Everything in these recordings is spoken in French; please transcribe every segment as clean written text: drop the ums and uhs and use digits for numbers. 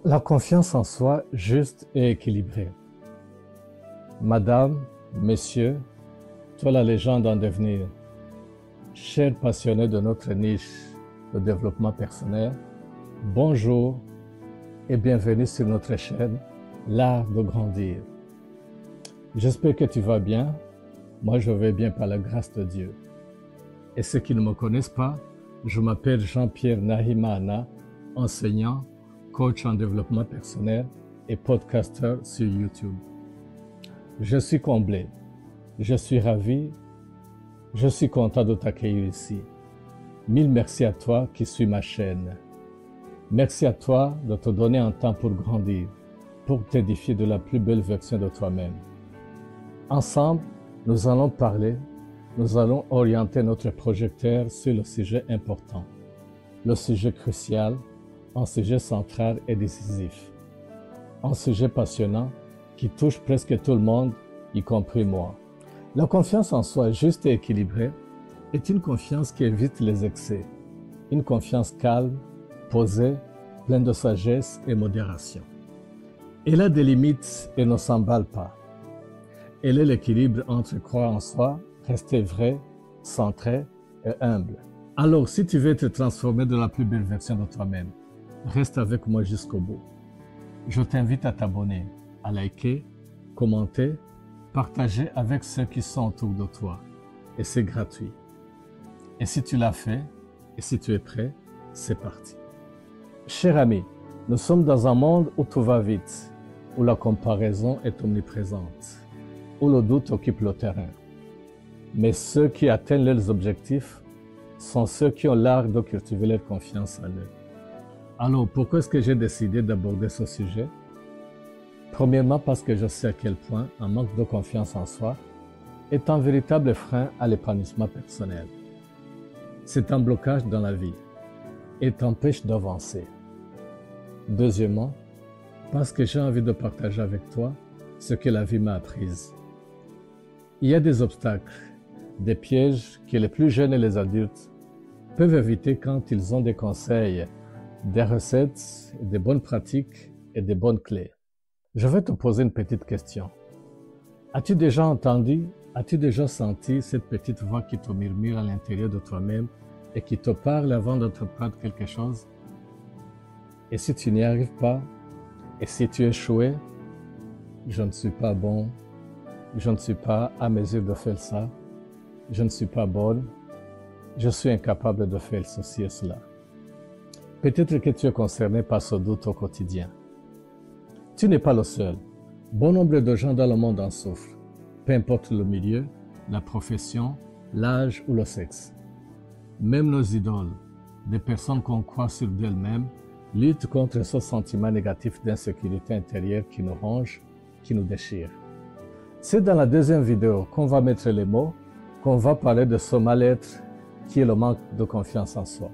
La confiance en soi juste et équilibrée. Madame, Messieurs, toi la légende en devenir, chers passionnés de notre niche, le développement personnel, bonjour et bienvenue sur notre chaîne, l'art de grandir. J'espère que tu vas bien, moi je vais bien par la grâce de Dieu. Et ceux qui ne me connaissent pas, je m'appelle Jean-Pierre Nahimana, enseignant, coach en développement personnel et podcasteur sur YouTube. Je suis comblé, je suis ravi, je suis content de t'accueillir ici. Mille merci à toi qui suis ma chaîne. Merci à toi de te donner un temps pour grandir, pour t'édifier de la plus belle version de toi-même. Ensemble, nous allons parler, nous allons orienter notre projecteur sur le sujet important, le sujet crucial, un sujet central et décisif, un sujet passionnant qui touche presque tout le monde, y compris moi. La confiance en soi juste et équilibrée est une confiance qui évite les excès, une confiance calme, posée, pleine de sagesse et modération. Elle a des limites et ne s'emballe pas. Elle est l'équilibre entre croire en soi, rester vrai, centré et humble. Alors, si tu veux te transformer dans la plus belle version de toi-même, reste avec moi jusqu'au bout. Je t'invite à t'abonner, à liker, commenter, partager avec ceux qui sont autour de toi. Et c'est gratuit. Et si tu l'as fait, et si tu es prêt, c'est parti. Cher ami, nous sommes dans un monde où tout va vite, où la comparaison est omniprésente, où le doute occupe le terrain. Mais ceux qui atteignent leurs objectifs sont ceux qui ont l'art de cultiver leur confiance en eux. Alors, pourquoi est-ce que j'ai décidé d'aborder ce sujet? Premièrement, parce que je sais à quel point un manque de confiance en soi est un véritable frein à l'épanouissement personnel. C'est un blocage dans la vie et t'empêche d'avancer. Deuxièmement, parce que j'ai envie de partager avec toi ce que la vie m'a appris. Il y a des obstacles, des pièges que les plus jeunes et les adultes peuvent éviter quand ils ont des conseils, des recettes, des bonnes pratiques et des bonnes clés. Je vais te poser une petite question. As-tu déjà entendu, as-tu déjà senti cette petite voix qui te murmure à l'intérieur de toi-même et qui te parle avant d'entreprendre quelque chose? Et si tu n'y arrives pas? Et si tu échoues? Je ne suis pas bon. Je ne suis pas à mesure de faire ça. Je ne suis pas bonne. Je suis incapable de faire ceci et cela. Peut-être que tu es concerné par ce doute au quotidien. Tu n'es pas le seul. Bon nombre de gens dans le monde en souffrent, peu importe le milieu, la profession, l'âge ou le sexe. Même nos idoles, des personnes qu'on croit sur d'elles-mêmes, luttent contre ce sentiment négatif d'insécurité intérieure qui nous ronge, qui nous déchire. C'est dans la deuxième vidéo qu'on va mettre les mots, qu'on va parler de ce mal-être qui est le manque de confiance en soi.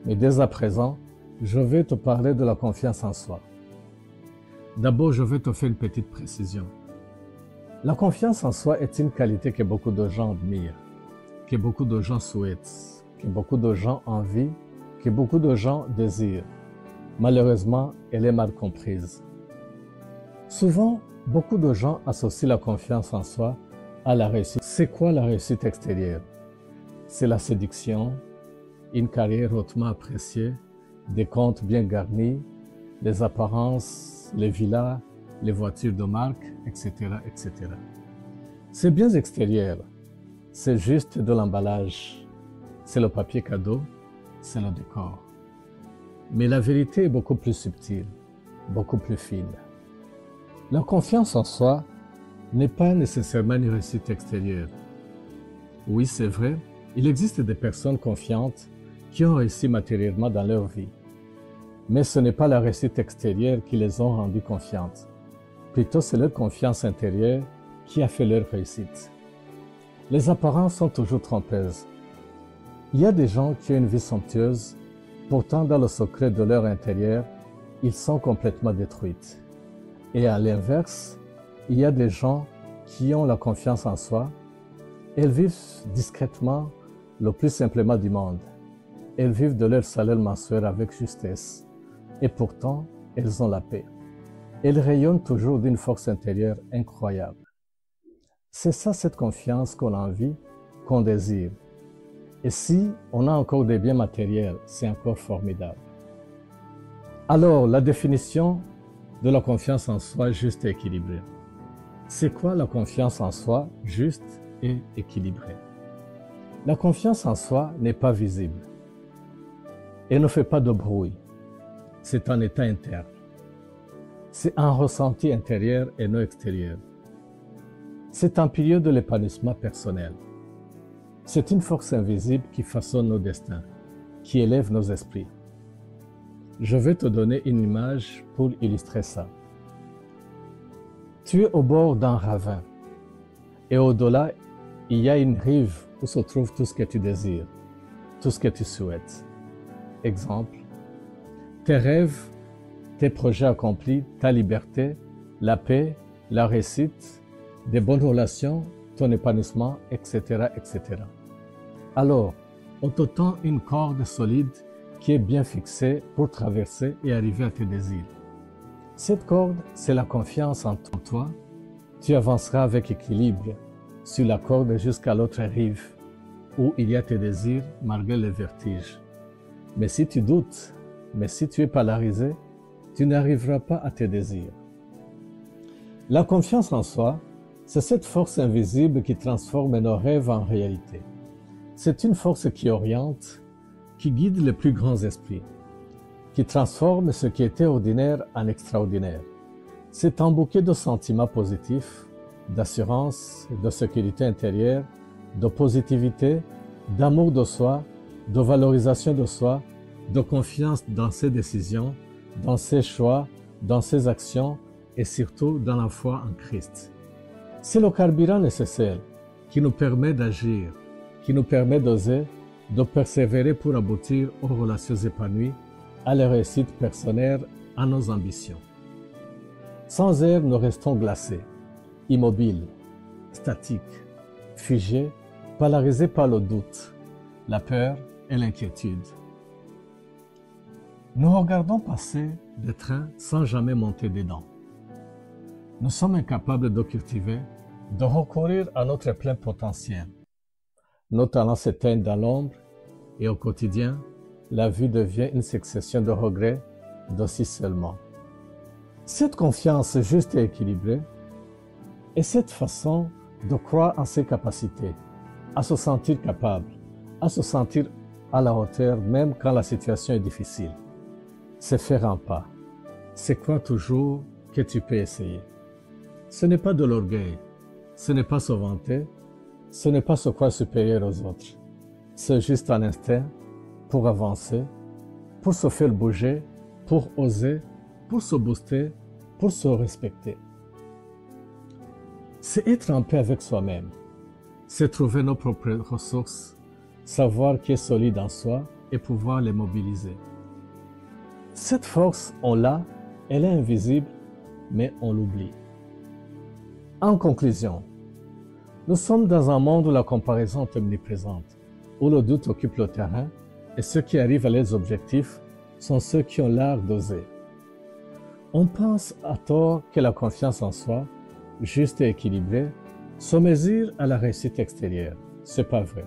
Mais dès à présent, je vais te parler de la confiance en soi. D'abord, je vais te faire une petite précision. La confiance en soi est une qualité que beaucoup de gens admirent, que beaucoup de gens souhaitent, que beaucoup de gens envient, que beaucoup de gens désirent. Malheureusement, elle est mal comprise. Souvent, beaucoup de gens associent la confiance en soi à la réussite. C'est quoi la réussite extérieure? C'est la séduction, une carrière hautement appréciée, des comptes bien garnis, les apparences, les villas, les voitures de marque, etc., etc. C'est bien extérieur, c'est juste de l'emballage, c'est le papier cadeau, c'est le décor. Mais la vérité est beaucoup plus subtile, beaucoup plus fine. La confiance en soi n'est pas nécessairement une réussite extérieure. Oui, c'est vrai, il existe des personnes confiantes qui ont réussi matériellement dans leur vie. Mais ce n'est pas la réussite extérieure qui les ont rendues confiantes. Plutôt, c'est leur confiance intérieure qui a fait leur réussite. Les apparences sont toujours trompeuses. Il y a des gens qui ont une vie somptueuse, pourtant dans le secret de leur intérieur, ils sont complètement détruits. Et à l'inverse, il y a des gens qui ont la confiance en soi. Elles vivent discrètement, le plus simplement du monde. Elles vivent de leur salaire mensuel avec justesse. Et pourtant, elles ont la paix. Elles rayonnent toujours d'une force intérieure incroyable. C'est ça, cette confiance qu'on a envie, qu'on désire. Et si on a encore des biens matériels, c'est encore formidable. Alors, la définition de la confiance en soi juste et équilibrée. C'est quoi la confiance en soi juste et équilibrée? La confiance en soi n'est pas visible et ne fait pas de bruit. C'est un état interne. C'est un ressenti intérieur et non extérieur. C'est un pilier de l'épanouissement personnel. C'est une force invisible qui façonne nos destins, qui élève nos esprits. Je vais te donner une image pour illustrer ça. Tu es au bord d'un ravin et au-delà, il y a une rive où se trouve tout ce que tu désires, tout ce que tu souhaites. Exemple, tes rêves, tes projets accomplis, ta liberté, la paix, la réussite, des bonnes relations, ton épanouissement, etc., etc. Alors, on te tend une corde solide qui est bien fixée pour traverser et arriver à tes désirs. Cette corde, c'est la confiance en toi. Tu avanceras avec équilibre sur la corde jusqu'à l'autre rive où il y a tes désirs malgré le vertige. Mais si tu doutes, mais si tu es polarisé, tu n'arriveras pas à tes désirs. La confiance en soi, c'est cette force invisible qui transforme nos rêves en réalité. C'est une force qui oriente, qui guide les plus grands esprits, qui transforme ce qui était ordinaire en extraordinaire. C'est un bouquet de sentiments positifs, d'assurance, de sécurité intérieure, de positivité, d'amour de soi, de valorisation de soi, de confiance dans ses décisions, dans ses choix, dans ses actions et surtout dans la foi en Christ. C'est le carburant nécessaire qui nous permet d'agir, qui nous permet d'oser, de persévérer pour aboutir aux relations épanouies, à la réussite personnelle, à nos ambitions. Sans air, nous restons glacés, immobiles, statiques, figés, polarisés par le doute, la peur et l'inquiétude. Nous regardons passer des trains sans jamais monter dedans. Nous sommes incapables de cultiver, de recourir à notre plein potentiel. Nos talents s'éteignent dans l'ombre et au quotidien, la vie devient une succession de regrets, d'aussi seulement. Cette confiance juste et équilibrée est cette façon de croire en ses capacités, à se sentir capable, à se sentir à la hauteur même quand la situation est difficile. C'est faire un pas. C'est croire toujours que tu peux essayer. Ce n'est pas de l'orgueil, ce n'est pas se vanter, ce n'est pas se croire supérieur aux autres. C'est juste un instinct pour avancer, pour se faire bouger, pour oser, pour se booster, pour se respecter. C'est être en paix avec soi-même. C'est trouver nos propres ressources, savoir qui est solide en soi et pouvoir les mobiliser. Cette force, on l'a, elle est invisible, mais on l'oublie. En conclusion, nous sommes dans un monde où la comparaison est omniprésente, où le doute occupe le terrain et ceux qui arrivent à leurs objectifs sont ceux qui ont l'art d'oser. On pense à tort que la confiance en soi, juste et équilibrée, se mesure à la réussite extérieure. C'est pas vrai.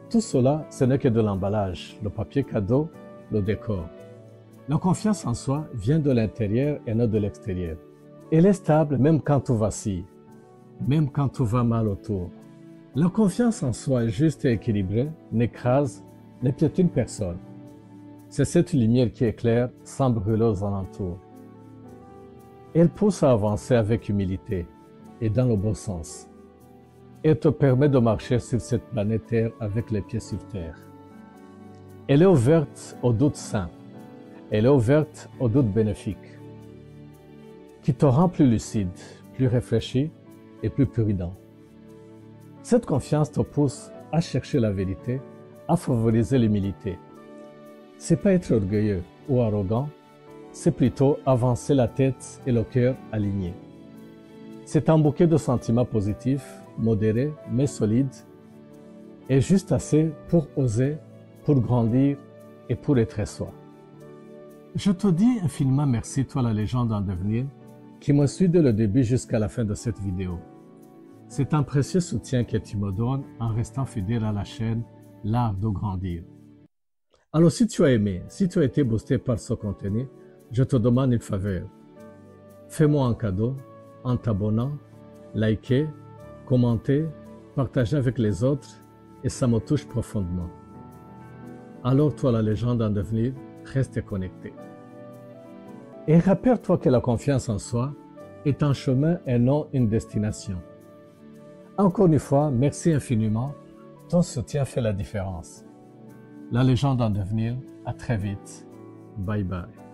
Tout cela, ce n'est que de l'emballage, le papier cadeau, le décor. La confiance en soi vient de l'intérieur et non de l'extérieur. Elle est stable même quand tout vacille, même quand tout va mal autour. La confiance en soi juste et équilibrée n'écrase, ne piétine personne. C'est cette lumière qui éclaire sans brûler aux alentours. Elle pousse à avancer avec humilité et dans le bon sens. Elle te permet de marcher sur cette planète Terre avec les pieds sur terre. Elle est ouverte aux doutes sains. Elle est ouverte aux doutes bénéfiques, qui te rend plus lucide, plus réfléchi et plus prudent. Cette confiance te pousse à chercher la vérité, à favoriser l'humilité. C'est pas être orgueilleux ou arrogant, c'est plutôt avancer la tête et le cœur alignés. C'est un bouquet de sentiments positifs, modérés mais solides, et juste assez pour oser, pour grandir et pour être soi. Je te dis infiniment merci, toi la légende en devenir, qui me suit dès le début jusqu'à la fin de cette vidéo. C'est un précieux soutien que tu me donnes en restant fidèle à la chaîne L'Art de Grandir. Alors si tu as aimé, si tu as été boosté par ce contenu, je te demande une faveur. Fais-moi un cadeau en t'abonnant, liker, commenter, partager avec les autres et ça me touche profondément. Alors toi la légende en devenir, reste connecté. Et rappelle-toi que la confiance en soi est un chemin et non une destination. Encore une fois, merci infiniment. Ton soutien fait la différence. La légende en devenir, à très vite. Bye bye.